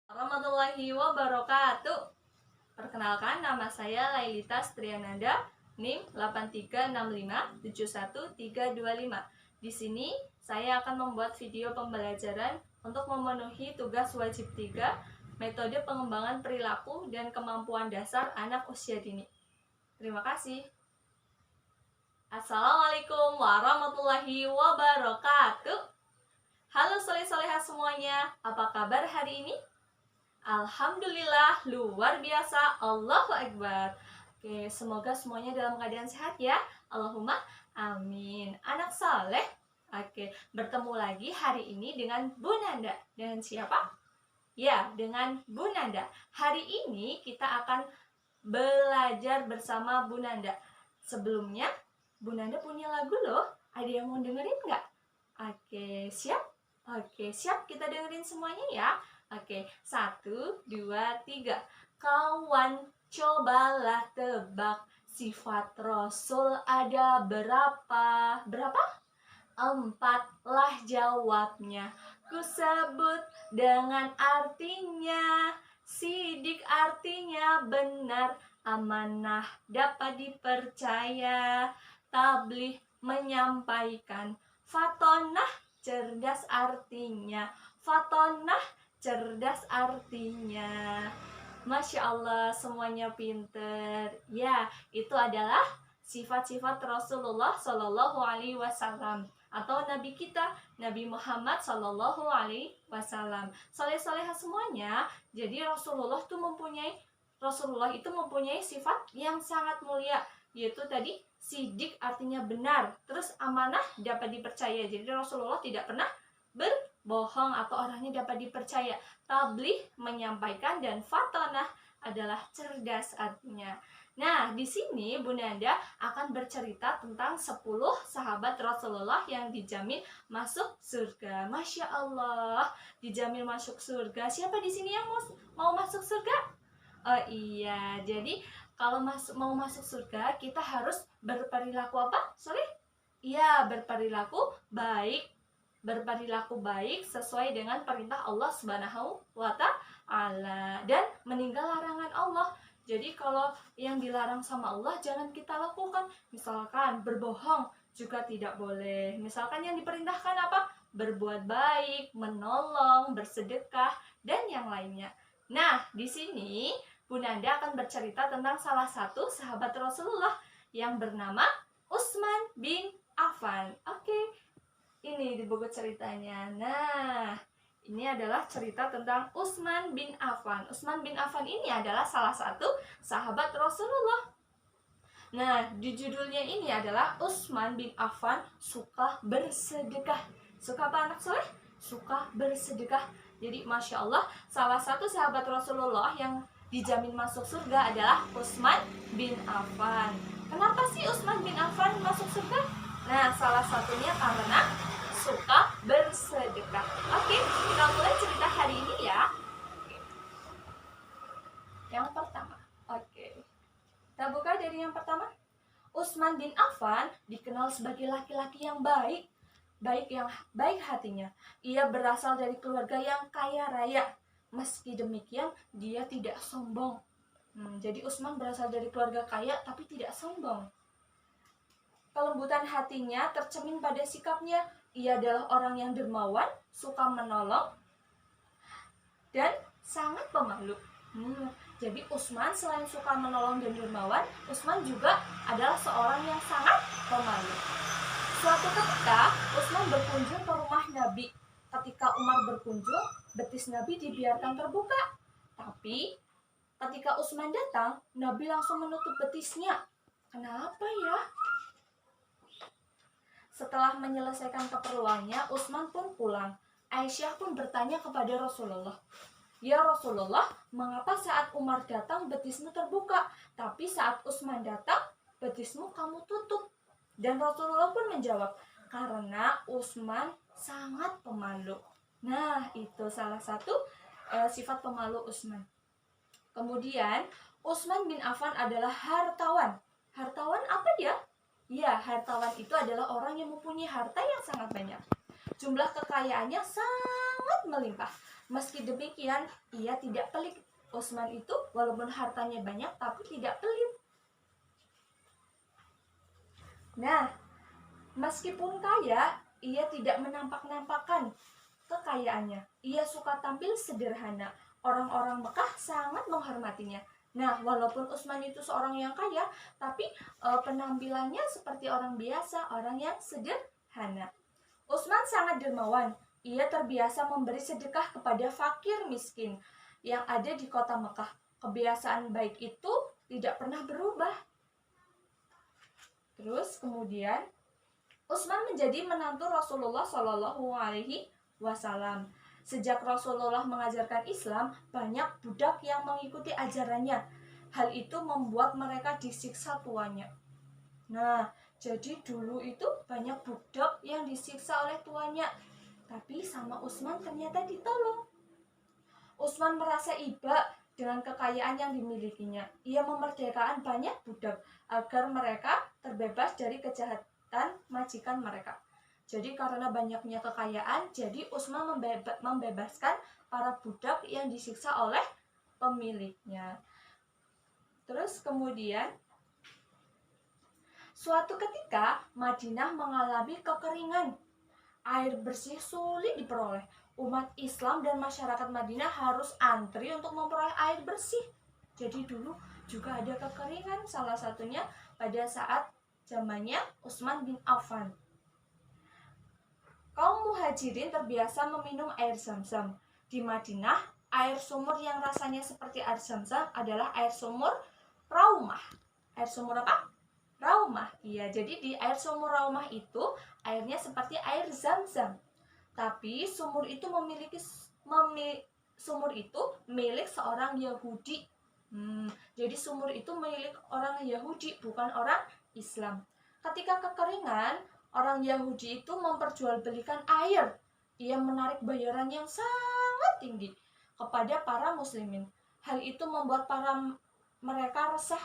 Warahmatullahi wabarakatuh. Perkenalkan, nama saya Lailita Striananda, NIM 83657135. Di sini saya akan membuat video pembelajaran untuk memenuhi tugas wajib 3, metode pengembangan perilaku dan kemampuan dasar anak usia dini. Terima kasih. Assalamualaikum warahmatullahi wabarakatuh. Halo soleh-soleha semuanya, apa kabar hari ini? Alhamdulillah, luar biasa, Allahu Akbar. Oke, semoga semuanya dalam keadaan sehat ya. Allahumma amin. Anak saleh. Oke, bertemu lagi hari ini dengan Bu Nanda. Dengan siapa? Ya, dengan Bu Nanda. Hari ini kita akan belajar bersama Bu Nanda. Sebelumnya, Bu Nanda punya lagu loh. Ada yang mau dengerin nggak? Oke, siap? Oke, siap, kita dengerin semuanya ya. Oke, 1, 2, 3. Kawan, cobalah tebak sifat Rasul ada berapa? Berapa? 4 lah jawabnya. Ku sebut dengan artinya. Sidik artinya benar. Amanah dapat dipercaya. Tabligh menyampaikan. Fatonah cerdas artinya. Fatonah cerdas artinya. Masya Allah, semuanya pinter. Ya, itu adalah sifat-sifat Rasulullah Shallallahu Alaihi Wasallam atau Nabi kita, Nabi Muhammad Shallallahu Alaihi Wasallam. Soleh-soleha semuanya. Jadi Rasulullah itu mempunyai sifat yang sangat mulia, yaitu tadi sidik artinya benar, terus amanah dapat dipercaya. Jadi Rasulullah tidak pernah berbohong atau orangnya dapat dipercaya. Tabligh menyampaikan, dan fatonah adalah cerdas artinya. Nah, di sini Bu Nanda akan bercerita tentang 10 sahabat Rasulullah yang dijamin masuk surga. Masya Allah, dijamin masuk surga. Siapa di sini yang mau masuk surga? Oh iya, jadi kalau mau masuk surga, kita harus berperilaku apa? Sorry? Iya, berperilaku baik sesuai dengan perintah Allah Subhanahu wa Ta'ala dan meninggal larangan Allah. Jadi kalau yang dilarang sama Allah jangan kita lakukan. Misalkan berbohong juga tidak boleh. Misalkan yang diperintahkan apa? Berbuat baik, menolong, bersedekah, dan yang lainnya. Nah, di sini Bu Nanda akan bercerita tentang salah satu sahabat Rasulullah yang bernama Utsman bin Affan. Oke, ini di buku ceritanya. Nah, ini adalah cerita tentang Utsman bin Affan. Utsman bin Affan ini adalah salah satu sahabat Rasulullah. Nah, di judulnya ini adalah Utsman bin Affan suka bersedekah. Suka apa anak soleh? Suka bersedekah. Jadi Masya Allah, salah satu sahabat Rasulullah yang dijamin masuk surga adalah Utsman bin Affan. Kenapa sih Utsman bin Affan masuk surga? Nah, salah satunya karena suka bersedekah. Oke, kita mulai cerita hari ini ya. Yang pertama, oke. Kita buka dari yang pertama. Utsman bin Affan dikenal sebagai laki-laki yang baik hatinya. Ia berasal dari keluarga yang kaya raya. Meski demikian, dia tidak sombong. Jadi Utsman berasal dari keluarga kaya tapi tidak sombong. Kelembutan hatinya tercermin pada sikapnya. Ia adalah orang yang dermawan, suka menolong, dan sangat pemalu. Jadi Utsman selain suka menolong dan dermawan, Utsman juga adalah seorang yang sangat pemalu. Suatu ketika Utsman berkunjung ke rumah Nabi. Ketika Umar berkunjung, betis Nabi dibiarkan terbuka. Tapi ketika Utsman datang, Nabi langsung menutup betisnya. Kenapa ya? Setelah menyelesaikan keperluannya, Utsman pun pulang. Aisyah pun bertanya kepada Rasulullah, "Ya Rasulullah, mengapa saat Umar datang betismu terbuka, tapi saat Utsman datang betismu kamu tutup?" Dan Rasulullah pun menjawab, "Karena Utsman sangat pemalu." Nah, itu salah satu sifat pemalu Utsman. Kemudian, Utsman bin Affan adalah hartawan. Hartawan apa dia? Ya, hartawan itu adalah orang yang mempunyai harta yang sangat banyak. Jumlah kekayaannya sangat melimpah. Meski demikian, ia tidak pelit. Utsman itu walaupun hartanya banyak tapi tidak pelit. Nah, meskipun kaya, ia tidak menampak-nampakkan kekayaannya. Ia suka tampil sederhana. Orang-orang Mekah sangat menghormatinya. Nah, walaupun Utsman itu seorang yang kaya, tapi penampilannya seperti orang biasa, orang yang sederhana. Utsman sangat dermawan. Ia terbiasa memberi sedekah kepada fakir miskin yang ada di kota Mekah. Kebiasaan baik itu tidak pernah berubah. Terus kemudian Utsman menjadi menantu Rasulullah Shallallahu Alaihi Wasallam. Sejak Rasulullah mengajarkan Islam, banyak budak yang mengikuti ajarannya. Hal itu membuat mereka disiksa tuannya. Nah, jadi dulu itu banyak budak yang disiksa oleh tuannya. Tapi sama Utsman ternyata ditolong. Utsman merasa iba dengan kekayaan yang dimilikinya. Ia memerdekakan banyak budak agar mereka terbebas dari kejahatan majikan mereka. Jadi karena banyaknya kekayaan, jadi Utsman membebaskan para budak yang disiksa oleh pemiliknya. Terus kemudian suatu ketika Madinah mengalami kekeringan. Air bersih sulit diperoleh. Umat Islam dan masyarakat Madinah harus antri untuk memperoleh air bersih. Jadi dulu juga ada kekeringan, salah satunya pada saat zamannya Utsman bin Affan. Kaum muhajirin terbiasa meminum air Zam-Zam. Di Madinah, air sumur yang rasanya seperti air Zam-Zam adalah air sumur Raumah. Air sumur apa? Raumah. Iya, jadi di air sumur Raumah itu airnya seperti air Zam-Zam. Tapi sumur itu milik seorang Yahudi. Jadi sumur itu milik orang Yahudi, bukan orang Islam. Ketika kekeringan, orang Yahudi itu memperjualbelikan air. Ia menarik bayaran yang sangat tinggi kepada para muslimin. Hal itu membuat mereka resah.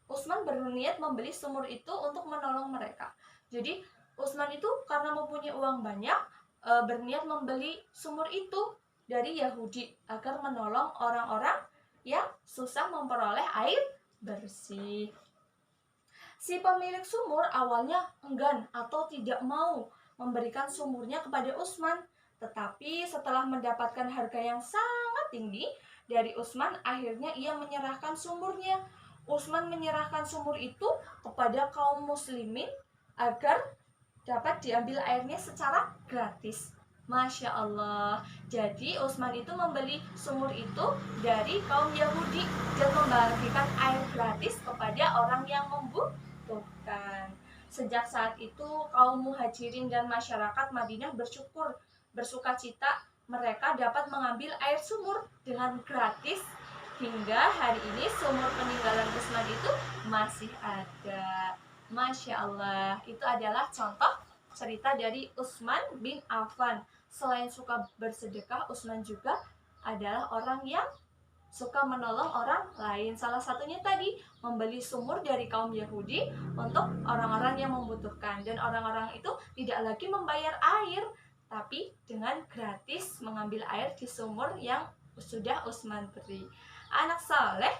Utsman berniat membeli sumur itu untuk menolong mereka. Jadi Utsman itu karena mempunyai uang banyak, berniat membeli sumur itu dari Yahudi agar menolong orang-orang yang susah memperoleh air bersih. Si pemilik sumur awalnya enggan atau tidak mau memberikan sumurnya kepada Utsman, tetapi setelah mendapatkan harga yang sangat tinggi dari Utsman, akhirnya ia menyerahkan sumurnya. Utsman menyerahkan sumur itu kepada kaum muslimin agar dapat diambil airnya secara gratis. Masya Allah. Jadi Utsman itu membeli sumur itu dari kaum Yahudi dan membagikan air gratis kepada orang yang membutuhkan. Sejak saat itu kaum muhajirin dan masyarakat Madinah bersukacita mereka dapat mengambil air sumur dengan gratis. Hingga hari ini sumur peninggalan Utsman itu masih ada. Masya Allah. Itu adalah contoh cerita dari Utsman bin Affan. Selain suka bersedekah, Utsman juga adalah orang yang suka menolong orang lain. Salah satunya tadi membeli sumur dari kaum Yahudi untuk orang-orang yang membutuhkan. Dan orang-orang itu tidak lagi membayar air, tapi dengan gratis mengambil air di sumur yang sudah Utsman beri. Anak saleh.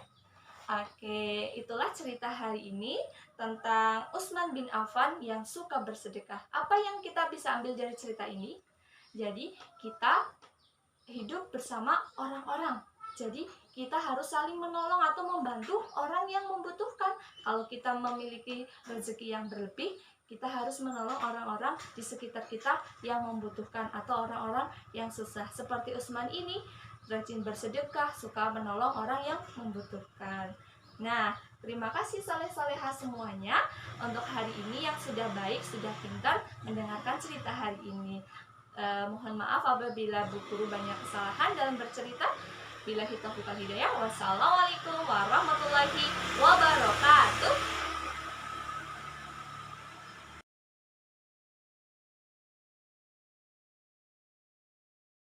Oke, itulah cerita hari ini tentang Utsman bin Affan yang suka bersedekah. Apa yang kita bisa ambil dari cerita ini? Jadi, kita hidup bersama orang-orang. Jadi, kita harus saling menolong atau membantu orang yang membutuhkan. Kalau kita memiliki rezeki yang berlebih, kita harus menolong orang-orang di sekitar kita yang membutuhkan atau orang-orang yang susah. Seperti Utsman ini, rajin bersedekah, suka menolong orang yang membutuhkan. Nah, terima kasih soleh-soleha semuanya untuk hari ini yang sudah baik, sudah pintar mendengarkan cerita hari ini. Mohon maaf apabila Bu Guru banyak kesalahan dalam bercerita. Billahi taufiq wal hidayah. Wassalamualaikum warahmatullahi wabarakatuh.